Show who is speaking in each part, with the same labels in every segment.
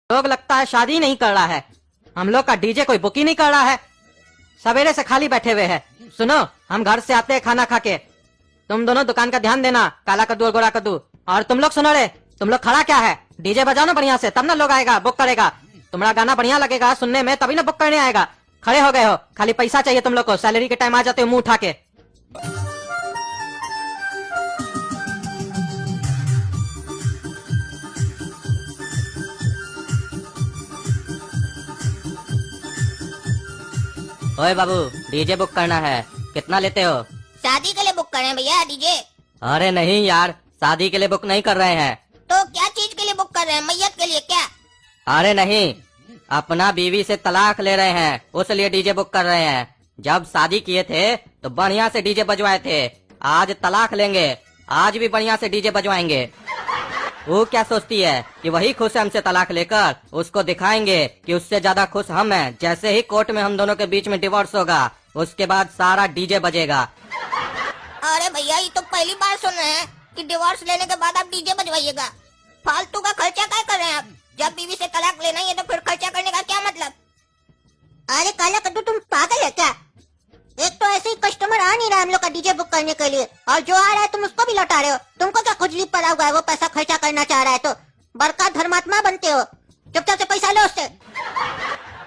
Speaker 1: लोग लगता है शादी नहीं कर रहा है। हम लोग का डीजे कोई बुक ही नहीं कर रहा है। सवेरे से खाली बैठे हुए हैं। सुनो, हम घर से आते हैं खाना खा के। तुम दोनों दुकान का ध्यान देना, काला कद्दू और गोरा कद्दू। और तुम लोग सुनो रे, तुम लोग खड़ा क्या है? डीजे बजाओ ना बढ़िया से, तब ना लोग आएगा, बुक करेगा। तुम्हारा गाना बढ़िया लगेगा सुनने में, तभी ना बुक करने आएगा। खड़े हो गए हो, खाली पैसा चाहिए तुम लोग को। सैलरी के टाइम आ जाते हो मुंह उठा के। ओए बाबू, डीजे बुक करना है, कितना लेते हो?
Speaker 2: शादी के लिए बुक करें भैया डीजे?
Speaker 1: अरे नहीं यार, शादी के लिए बुक नहीं कर रहे हैं।
Speaker 2: तो क्या चीज के लिए बुक कर रहे हैं? मैयत के लिए क्या?
Speaker 1: अरे नहीं, अपना बीवी से तलाक ले रहे हैं, उस लिए डीजे बुक कर रहे हैं। जब शादी किए थे तो बढ़िया से डीजे बजवाए थे, आज तलाक लेंगे, आज भी बढ़िया से डीजे बजवाएंगे। वो क्या सोचती है कि वही खुश है हमसे तलाक लेकर? उसको दिखाएंगे कि उससे ज्यादा खुश हम हैं। जैसे ही कोर्ट में हम दोनों के बीच में डिवोर्स होगा, उसके बाद सारा डीजे बजेगा।
Speaker 2: अरे भैया, ये तो पहली बार सुन रहे हैं कि डिवोर्स लेने के बाद आप डीजे बजवाइएगा। फालतू का खर्चा क्या कर रहे हैं आप? जब बीवी से तलाक लेना ही है तो फिर खर्चा करने का क्या मतलब? अरे काला कद्दू, तुम पागल है क्या? एक तो ऐसे ही कस्टमर आ नहीं रहा हम लोग का डीजे बुक करने के लिए, और जो आ रहा है तुम उसको भी लौटा रहे हो। तुमको क्या खुजली पड़ा हुआ है? वो पैसा खर्चा करना चाह रहा है तो बड़का धर्मात्मा बनते हो। चुपचाप से पैसा लो उससे।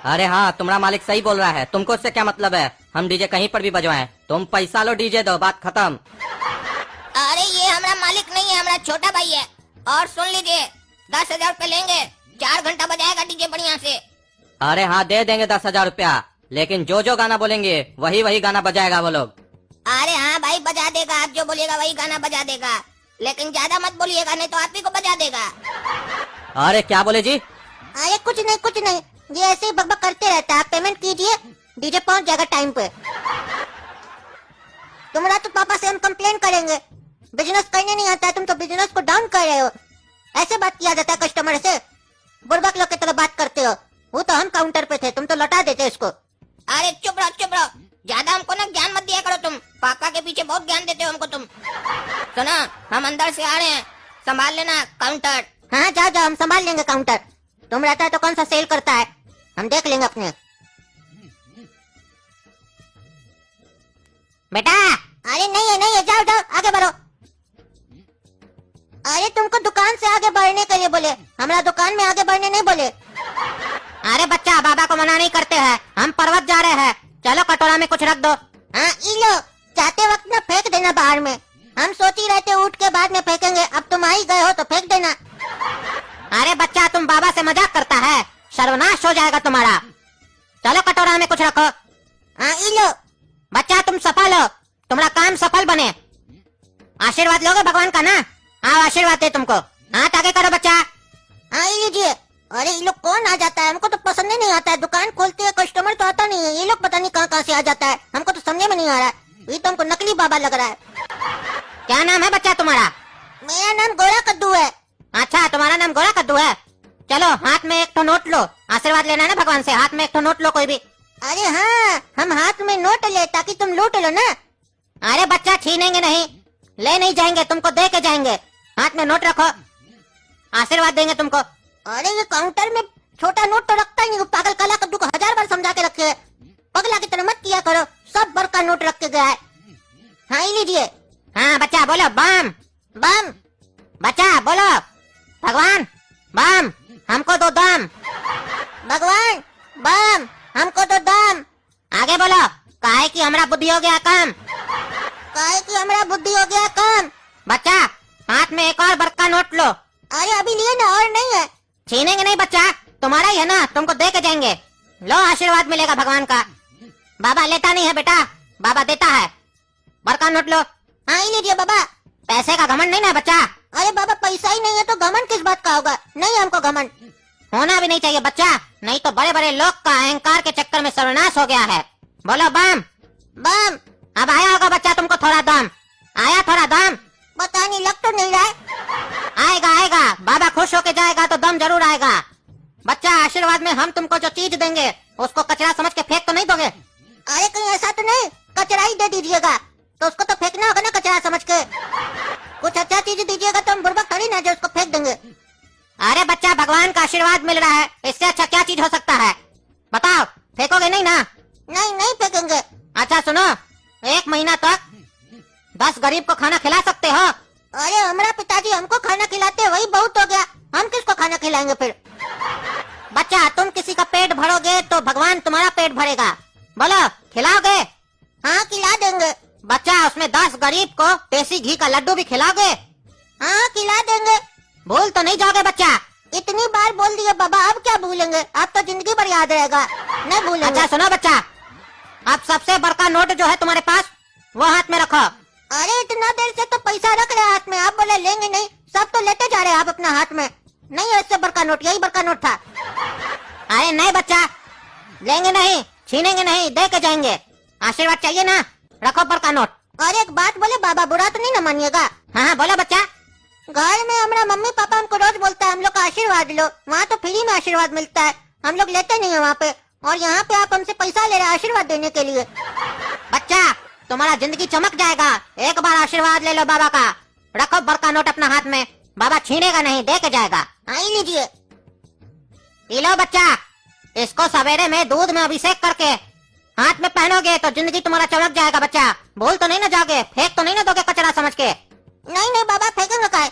Speaker 1: अरे हाँ, तुम्हारा मालिक सही बोल रहा है, तुमको उससे क्या मतलब है? हम डीजे कहीं पर भी बजवाएं, तुम पैसा लो, डीजे दो, बात खत्म।
Speaker 2: अरे ये हमारा मालिक नहीं है, हमारा छोटा भाई है। और सुन लीजिए, 10,000 रूपए लेंगे, 4 घंटा बजाएगा डीजे बढ़िया से।
Speaker 1: अरे हाँ, दे देंगे 10,000 रुपया, लेकिन जो जो गाना बोलेंगे वही वही गाना बजाएगा वो लोग।
Speaker 2: अरे हाँ भाई, बजा देगा, आप जो बोलिएगा वही गाना बजा देगा, लेकिन ज्यादा मत बोलिएगा नहीं तो आप ही को बजा देगा।
Speaker 1: अरे क्या बोले जी?
Speaker 2: अरे कुछ नहीं, ये ऐसे ही बकबक करते रहता है। आप पेमेंट कीजिए, डीजे पहुंच जाएगा टाइम पे। तुम्हारा तो पापा से हम कंप्लेन करेंगे, बिजनेस करने नहीं आता है, तुम तो बिजनेस को डाउन कर रहे हो। ऐसे बात किया जाता है कस्टमर से? बुड़बक लोग की तरह बात करते हो। वो तो हम काउंटर पे थे, तुम तो लौटा देते इसको। अरे चुप रहो, ज्यादा हमको ना ज्ञान मत दिया करो तुम। पापा के पीछे बहुत ज्ञान देते हो हमको तुम। सुनो, हम अंदर से आ रहे हैं, संभाल लेना काउंटर। हाँ जाओ, हम संभाल लेंगे काउंटर। तुम रहता है तो कौन सा सेल करता है, हम देख लेंगे अपने। बेटा, अरे नहीं है, जाओ आगे बढ़ो। अरे तुमको दुकान से आगे बढ़ने के लिए बोले, हमारा दुकान में आगे बढ़ने नहीं बोले। अरे बच्चा, बाबा को मना नहीं करते हैं, हम पर्वत जा रहे हैं। चलो कटोरा में कुछ रख दो। हाँ लो, जाते वक्त ना फेंक देना बाहर में। हम सोच ही रहते उठ के बाद में फेंकेंगे, अब तुम आ ही गए हो तो फेंक देना। अरे बच्चा, तुम बाबा से मजाक करता है, सर्वनाश हो जाएगा तुम्हारा। चलो कटोरा में कुछ रखो। हाँ लो बच्चा, तुम सफल हो, तुम्हारा काम सफल बने। आशीर्वाद लोगे भगवान का ना? हाँ, आशीर्वाद दे तुमको। हाथ आगे करो बच्चा। हाँ लीजिए। अरे ये लोग कौन आ जाता है? हमको तो पसंद ही नहीं आता है। दुकान खोलते हैं, कस्टमर तो आता नहीं है, ये लोग पता नहीं कहाँ से आ जाता है, हमको तो समझ में नहीं आ रहा है। ये तो हमको नकली बाबा लग रहा है। क्या नाम है बच्चा तुम्हारा? मेरा नाम गोरा कद्दू है। अच्छा, तुम्हारा नाम गोरा कद्दू है। चलो हाथ में एक तो नोट लो, आशीर्वाद लेना है ना भगवान से, हाथ में एक तो नोट लो कोई भी। अरे हाँ, हम हाथ में नोट ले ताकि तुम लूट लो ना। अरे बच्चा, छीनेंगे नहीं, ले नहीं जाएंगे, तुमको दे के जाएंगे। हाथ में नोट रखो, आशीर्वाद देंगे तुमको। अरे ये काउंटर में छोटा नोट तो रखता ही नहीं, पागल काला कद्दू को 1000 बार समझा के रखे है। पगला की तरह मत किया करो, सब बड़का नोट रख के गया है। हाँ लीजिए। हाँ बच्चा बोलो बम बम। बच्चा बोलो भगवान बम, हमको दो दम। भगवान बम, हमको दो दम। आगे बोलो, काहे की हमारा बुद्धि हो गया कम। काहे की हमारा बुद्धि हो गया कम। बच्चा, हाथ में एक और बड़का नोट लो। अरे अभी लिए ना, और नहीं है। छीनेंगे नहीं बच्चा, तुम्हारा ही है ना, तुमको दे के जाएंगे। लो, आशीर्वाद मिलेगा भगवान का। बाबा लेता नहीं है बेटा, बाबा देता है। बड़का नोट लो। हाँ लीजिए बाबा। पैसे का घमंड नहीं ना बच्चा? अरे बाबा, पैसा ही नहीं है तो घमंड किस बात का होगा? नहीं हमको घमंड होना भी नहीं चाहिए बच्चा, नहीं तो बड़े बड़े लोग का अहंकार के चक्कर में सर्वनाश हो गया है। बोलो बम बम। अब आया होगा बच्चा तुमको थोड़ा दम? आया थोड़ा दम? पता नहीं, लग तो नहीं रहा है। आएगा, बाबा खुश होके जाएगा तो दम जरूर आएगा। बच्चा, आशीर्वाद में हम तुमको जो चीज देंगे उसको कचरा समझ के फेंक तो नहीं दोगे? अरे कहीं ऐसा तो नहीं, कचरा ही दे दीजिएगा तो उसको तो फेंकना होगा ना कचरा समझ के। कुछ अच्छा चीज दीजिएगा तो हम बुड़बक थोड़ी ना जो उसको फेंक देंगे। अरे बच्चा, भगवान का आशीर्वाद मिल रहा है, इससे अच्छा क्या चीज हो सकता है? बताओ, फेंकोगे नहीं ना? नहीं नहीं फेंकेंगे। अच्छा सुनो, 1 महीना तक 10 गरीब को खाना खिला सकते हो। अरे हमारा पिताजी हमको खाना खिलाते वही बहुत हो गया, हम किसको खाना खिलाएंगे फिर? बच्चा, तुम किसी का पेट भरोगे तो भगवान तुम्हारा पेट भरेगा। बोलो, खिलाओगे? हाँ खिला देंगे। बच्चा, उसमें 10 गरीब को देसी घी का लड्डू भी खिलाओगे? हाँ खिला देंगे। भूल तो नहीं जाओगे बच्चा? इतनी बार बोल दिए बाबा, अब क्या भूलेंगे, अब तो जिंदगी भर याद रहेगा, नहीं भूलेंगे। अच्छा सुनो बच्चा, अब सबसे बड़का नोट जो है तुम्हारे पास, वो हाथ में रखो। अरे इतना देर से तो पैसा रख रहे हाथ में, आप बोले लेंगे नहीं, सब तो लेते जा रहे आप अपना हाथ में। नहीं, इससे बड़का नोट, यही बड़का नोट था। अरे नहीं बच्चा, लेंगे नहीं, छीनेंगे नहीं, दे के जाएंगे। आशीर्वाद चाहिए ना, रखो बड़का नोट। और एक बात बोले बाबा, बुरा तो नहीं ना मानिएगा? हाँ हाँ बोलो बच्चा। घर में हमारा मम्मी पापा हमको रोज बोलता है हम लोग का आशीर्वाद लो, वहाँ तो फ्री में आशीर्वाद मिलता है, हम लोग लेते नहीं है वहाँ पे, और यहाँ पे आप हमसे पैसा ले रहे हैं आशीर्वाद देने के लिए। बच्चा, तुम्हारा जिंदगी चमक जाएगा, एक बार आशीर्वाद ले लो बाबा का। रखो बड़का नोट अपना हाथ में, बाबा छीनेगा नहीं, दे के जाएगा। आई लीजिए, पी लो बच्चा। इसको सवेरे में दूध में अभिषेक करके हाथ में पहनोगे तो जिंदगी तुम्हारा चमक जाएगा बच्चा। भूल तो नहीं ना जाओगे, फेंक तो नहीं ना दोगे कचरा समझ के? नहीं नहीं बाबा, फेंकेंगे का?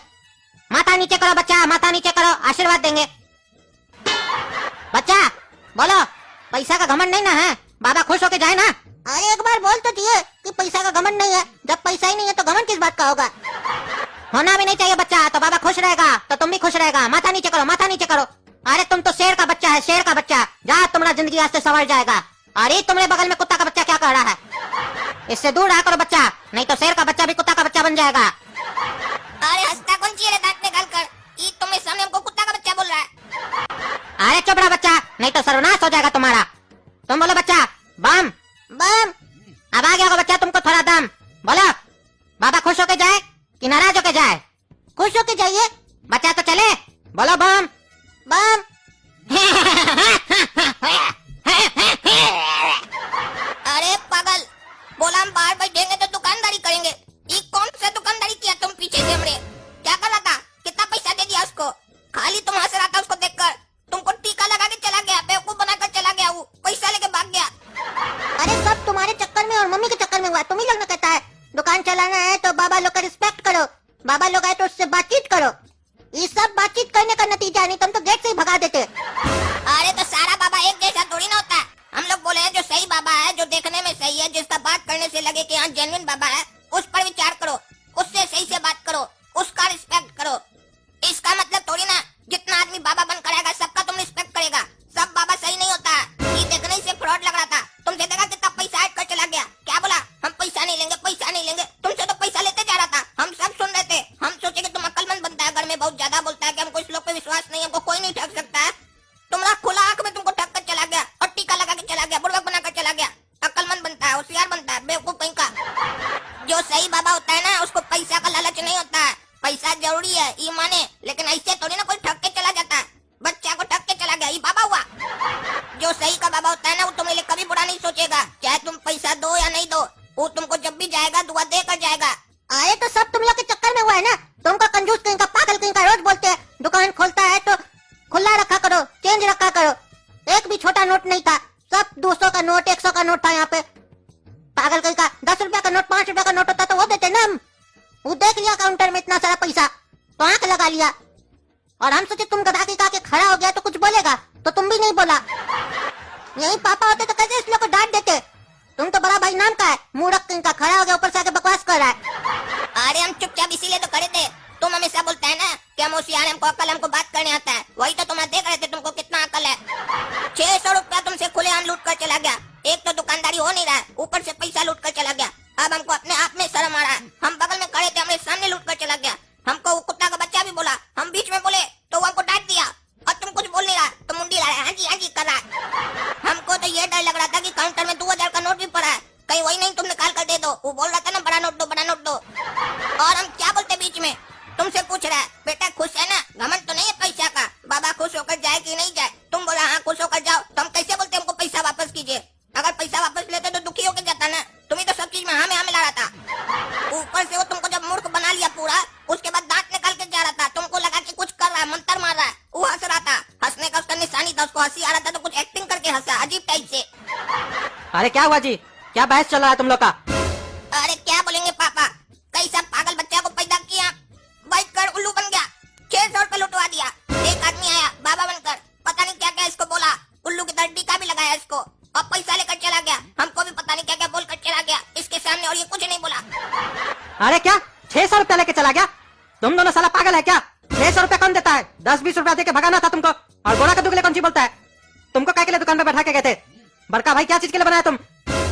Speaker 2: माथा नीचे करो बच्चा, माथा नीचे करो, आशीर्वाद देंगे। बच्चा बोलो, पैसा का घमंड नहीं ना है? बाबा खुश होके जाए ना। अरे एक बार बोल तो दिए कि पैसा का घमंड नहीं है, जब पैसा ही नहीं है तो घमंड किस बात का होगा? होना भी नहीं चाहिए बच्चा, तो बाबा खुश रहेगा तो तुम भी खुश रहेगा। माथा नीचे करो, माथा नीचे करो। अरे तुम तो शेर का बच्चा है, शेर का बच्चा, जा तुम्हारा जिंदगी आज से संवर जाएगा। अरे तुम्हारे बगल में कुत्ता का बच्चा क्या कर रहा है? इससे दूर रहा करो बच्चा, नहीं तो शेर का बच्चा भी कुत्ता का बच्चा बन जाएगा।
Speaker 3: अरे हंसता कौन ची है, दांत निकाल कर? ये तुम्हें सामने हमको कुत्ता का बच्चा बोल रहा है।
Speaker 2: अरे चुप रहा बच्चा, नहीं तो सर्वनाश हो जाएगा तुम्हारा। तुम बोलो बच्चा, बम बम। अब आ गया होगा बच्चा तुमको थोड़ा दम। बोलो, बाबा खुश होके जाए कि नाराज होके जाए? खुश होके जाइए बच्चा, तो चले। बोलो बम बम।
Speaker 3: अरे पागल, बोला हम बाहर बैठेंगे तो दुकानदारी करेंगे। ये कौन सा दुकानदारी किया तुम पीछे से हमरे? क्या कर रहा था? कितना पैसा दे दिया उसको? खाली तुम हंस रहा था उसको देखकर, तुमको टीका लगा के चला गया, बेवकूफ बनाकर चला गया, वो पैसा लेके भाग गया।
Speaker 2: अरे सब तुम्हारे चक्कर में और मम्मी के चक्कर में हुआ। तुम ही लोग ने कहता है दुकान चलाना है तो बाबा लोग का रिस्पेक्ट करो, बाबा लोग आए तो उससे बातचीत करो। ये सब बातचीत करने का नतीजा नहीं, तुम तो गेट से ही भगा देते।
Speaker 3: अरे तो सारा बाबा एक जैसा थोड़ी ना होता है। हम लोग बोले हैं जो सही बाबा है, जो देखने में सही है, जिसका बात करने से लगे कि हाँ जेन्युइन बाबा है, उस पर विचार करो, उससे सही से बात करो, उसका रिस्पेक्ट करो। इसका मतलब थोड़ी ना जितना आदमी बाबा बनकर आएगा सबका तुम रिस्पेक्ट करेगा। सब बाबा सही नहीं होता है। ये देखने से फ्रॉड लग रहा था, तुमसे देखा कितना पैसा हट कर चला गया। क्या बोला? हम पैसा नहीं लेंगे, पैसा नहीं लेंगे। तुमसे तो पैसा लेते जा रहा था, हम सब सुन रहे थे। हम सोचे कि तुम अक्लमंद बनता है, घर में बहुत ज्यादा बोलता है कि हमको इस लोग पे विश्वास नहीं है, हमको कोई नहीं ठग सकता है। तुम्हारा खुला आंख में तुमको ठग कर चला गया और टीका लगा के चला गया, बुड़बक बनाकर चला गया। अक्लमंद बनता है, होशियार बनता है, बेवकूफ कहीं का। जो सही बाबा होता है ना, उसको पैसा का लालच नहीं होता है। पैसा जरूरी है, ये माने, लेकिन ऐसे थोड़ी ना कोई ठग के चला जाता है। बच्चा को ठग के चला गया, ये बाबा हुआ। जो सही का बाबा होता है ना, वो तुम्हारे लिए कभी बुरा नहीं सोचेगा, चाहे तुम पैसा दो या नहीं दो, वो तुमको जब भी जाएगा दुआ देकर जाएगा।
Speaker 2: अरे तो सब तुम लोग के चक्कर में हुआ है ना। तुमको कंजूस कहीं का, पागल कहीं का, रोज बोलते हैं दुकान खोलता है तो खुला रखा करो, चेंज रखा करो। एक भी छोटा नोट नहीं था, सब 200 का नोट, 100 का नोट था यहाँ पे। पागल कहीं का, 10 रुपया का नोट, 5 रुपया का नोट होता तो वो देते ना हम। वो देख लिया काउंटर में इतना सारा पैसा तो आंख लगा लिया, और हम सोचे तुम गधा के खड़ा हो गया तो कुछ बोलेगा, तो तुम भी नहीं बोला। यही पापा होते तो कैसे इस लोग को डांट देते। तुम तो बड़ा भाई नाम का है, मूर्ख कहीं का, खड़ा हो गया ऊपर से आके बकवास कर रहा है।
Speaker 3: अरे हम चुपचाप इसीलिए तो खड़े थे। तुम हमेशा बोलता है ना कि हम होशियार हैं, हमको अकल, हमको बात करने आता है। वही तो तुम्हारा देख रहे थे तुमको कितना अकल है। 600 रुपया तुमसे खुलेआम लूट कर चला गया। एक तो दुकानदारी हो नहीं रहा है, ऊपर से पैसा लूट कर चला गया। अब हमको अपने आप में शर्म आ रहा है। हम बगल में खड़े थे, हमारे सामने लूट कर चला गया। हमको वो कुत्ता का बच्चा भी बोला, हम बीच में बोले तो वो हमको डांट दिया, और तुम कुछ बोल नहीं रहा तो मुंडी ला रहा है, हाँ जी कर रहा है। हमको तो ये डर लग रहा था कि काउंटर में 2000 का नोट भी पड़ा है, कहीं वही नहीं तुम निकाल कर दे दो। वो बोल रहा था ना बड़ा नोट दो, बड़ा नोट दो, और हम क्या बोलते बीच में। तुमसे पूछ रहा है बेटा खुश है ना? घमंड तो नहीं है पैसा का? बाबा खुश होकर जाए कि था, उसको हंसी आ रहा था तो कुछ एक्टिंग करके हंसा अजीब टाइप से।
Speaker 1: अरे क्या हुआ जी, क्या बहस चल रहा है तुम लोग का?
Speaker 3: अरे क्या बोलेंगे पापा, कैसा पागल बच्चा को पैदा किया, बैठ कर उल्लू बन गया, 600 रुपए लुटवा दिया। एक आदमी आया बाबा बनकर, पता नहीं क्या क्या इसको बोला, उल्लू की तरह टीका भी लगाया इसको और पैसा लेकर चला गया। हमको भी पता नहीं क्या क्या बोलकर चला गया इसके सामने, और ये कुछ नहीं बोला।
Speaker 1: अरे क्या 600 रुपया लेके चला गया? तुम दोनों साला पागल है क्या? 600 रुपया कौन देता है? 10-20 रुपया दे के भगाना था तुमको। और गोरा कद्दू के लिए कौन सी बोलता है? तुमको काय के लिए दुकान पे बैठा के गए थे? बड़का भाई क्या चीज के लिए बनाया तुम?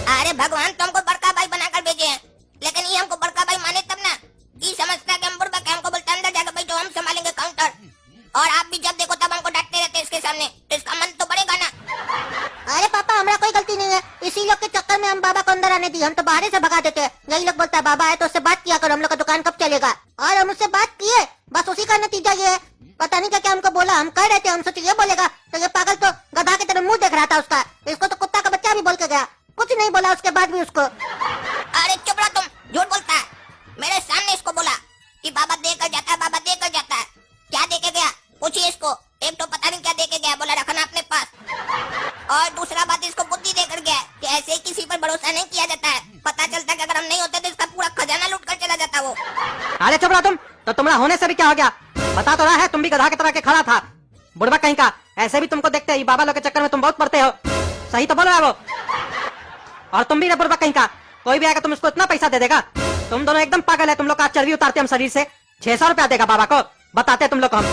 Speaker 3: अरे भगवान तुमको बड़का भाई बनाकर भेजे हैं, लेकिन ये हमको बड़का भाई माने तब ना। ये समझता है कि हम बुड़बक है, हमको बोलता है अंदर जाकर बैठो हम संभालेंगे काउंटर, और आप भी जब देखो तब हमको डांटते रहते इसके सामने, तो इसका मन तो बढ़ेगा ना।
Speaker 2: अरे पापा हमारा कोई गलती नहीं है, इसी लोग के चक्कर में हम बाबा को अंदर आने दिए, हम तो बाहर से भगा देते हैं। यही लोग बोलता है बाबा है तो उससे बात किया करो, हम लोग का दुकान कब चलेगा, और हम उससे बात किए, बस उसी का नतीजा ये है। पता नहीं क्या क्या हमको बोला, हम कह रहे थे हम सोचे ये बोलेगा, तो ये पागल तो गधा की तरह मुंह देख रहा था उसका, इसको तो कुत्ता का बच्चा भी बोल के गया, कुछ नहीं बोला उसके बाद भी उसको।
Speaker 3: अरे चुप रहो तुम, झूठ बोलता है। मेरे सामने इसको बोला कि बाबा देकर जाता है, बाबा देकर जाता है। क्या देके गया पूछिए इसको, एक तो पता नहीं क्या देके गया, बोला रखना अपने पास, और दूसरा बात इसको बुद्धि देकर गया कि ऐसे ही किसी पर भरोसा नहीं किया जाता है, पता चलता है कि अगर हम नहीं होते तो इसका पूरा खजाना लूट कर चला जाता वो।
Speaker 1: अरे चुप रहा तुम, तो तुम्हारा होने से भी क्या हो गया? बता तो रहा है तुम भी गधा की तरह के खड़ा था, बुढ़बा कहीं का। ऐसे भी तुमको देखते हैं, बाबा लोग के चक्कर में तुम बहुत पड़ते हो। सही तो बोल रहा है वो। और तुम भी रे बुढ़बा कहीं का, कोई भी आएगा तुम उसको इतना पैसा दे देगा? तुम दोनों एकदम पागल है, तुम लोग का चर्बी उतारते हम शरीर से। 600 रुपया देगा बाबा को, बताते तुम लोग को हम।